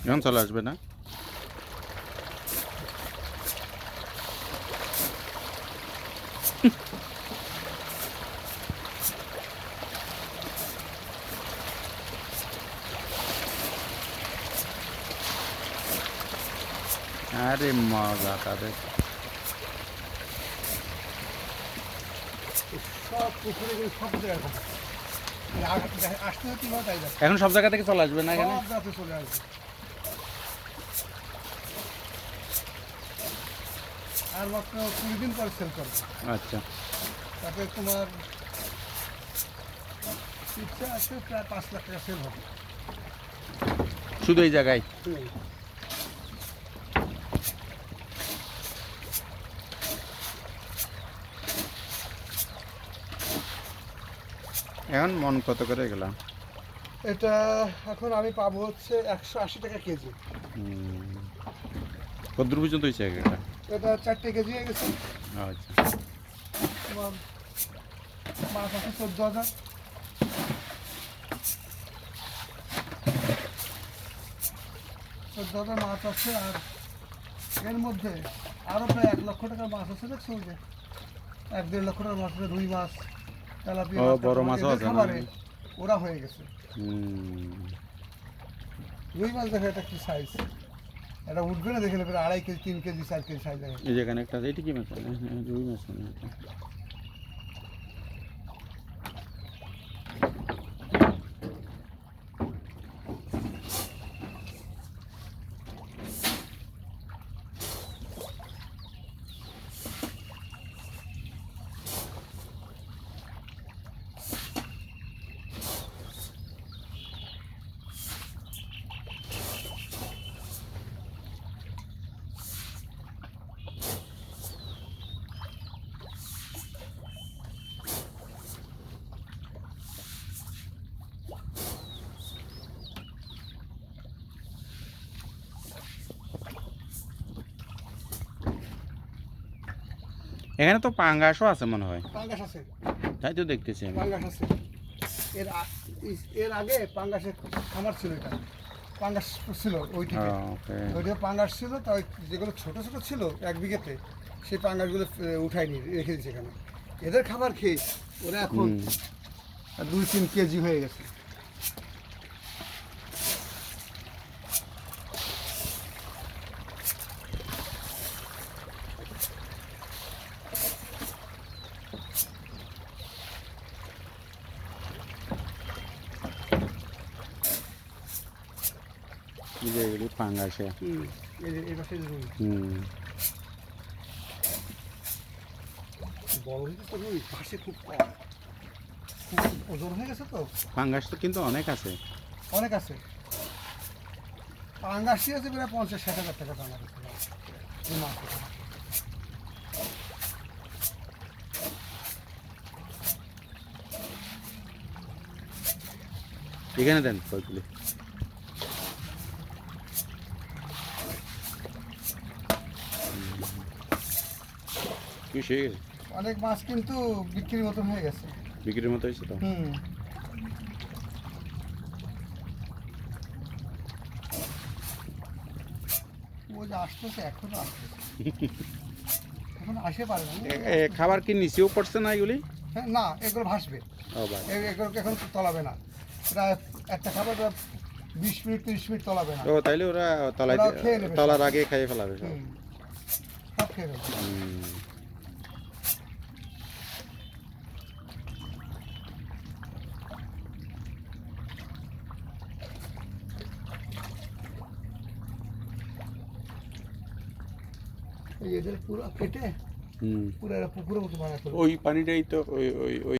এখন চলে আসবে না? আরে মজা তাদের। সব পুকুরে সব জায়গায় খবর আসতে হতে হয় তাই যাচ্ছে এখন সব জায়গা থেকে চলে আসবে না এখানে? সব যাতে চলে আসবে আর মাত্র 20 দিন পরে সেল করবে। আচ্ছা, তাতে তোমার ইচ্ছা আছে প্রায় 5 লাখ টাকা সেল হবে। শুধু এই জায়গায়? এখন মন কত করে গেলাম? এটা এখন আমি পাবো হচ্ছে 180 টাকা কেজি। কত দূর পর্যন্ত হয়েছে এটা? এটা 4টে কেজি হয়ে গেছে। আচ্ছা, তোমার মাছ আছে 14,000। 14,000 মাছ আছে। আর এর মধ্যে আরও প্রায় 1 লক্ষ টাকার মাছ আছে। দেখছো যে 1-1.5 লক্ষ টাকার মাছ আছে, রুই মাছ, তেলাপিয়া ও মাছ, বড় তারপর মাছও এদের আছে না? খাবারে ওরা হয়ে গেছে। রুই মাছ দেখো এটা কি সাইজ, এটা উঠবে না দেখে নেবে 2.5 কেজি 3 কেজি 4 কেজি সাইজ দেখে। এই যেখানে একটা আছে, এটা কি মাছ? রুই মাছ মনে হয়। এখানে তো পাঙ্গাসও আছে মনে হয়। পাঙ্গাস আছে, তাই তো দেখতেছি আমি। পাঙ্গাস আছে। এর আগে পাঙ্গাসের খামার ছিল। এটা পাঙ্গাস ছিল ওইটিতে, ওকে। ওইটা পাঙ্গাস ছিল। তাই যেগুলো ছোট ছোট ছিল 1 বিঘেতে, সেই পাঙ্গাসগুলো উঠায়নি, রেখে দিয়েছে এখানে। এদের খাবার খেয়ে ওরা এখন 2-3 কেজি হয়ে গেছে। এই যে এগুলি পাঙ্গাসে। এই পাশে রুই বড় হয়েছে তো, রুই পাশে খুব কম, খুব ওজন হয়ে গেছে তো। পাঙ্গাস তো কিন্তু অনেক আছে। অনেক আছে। পাঙ্গাসই আছে প্রায় 50-60 হাজার টাকা পাঙ্গাস আছে এই মাছ। এখানে দেন কয়েকগুলি। কি সে অনেক মাছ কিন্তু বিক্রির মতন হয়ে গেছে। বিক্রির মতো হয়েছে তো? ও যে আসতেছে, এখনো আসতেছে, এখন আসে পারে না। খাবার কি নিচেও পড়ছে না এগুলি? হ্যাঁ, না, এগুলো ভাসবে। ও ভাই, এগুলোকে এখন তলাবে না। প্রায় একটা খাবার 20 মিনিট 30 মিনিট তলাবে না। ও তাইলে ওরা তলায় ওরা খেয়ে নেবে তলার সব। আগে খাইয়ে ফেলাবে সব। সব খেয়ে নেবে। এদের পুরো কেটে পুরো পুকুরের মতো বানায় ফেলবে। ওই পানিটাই তো ওই ওই ওই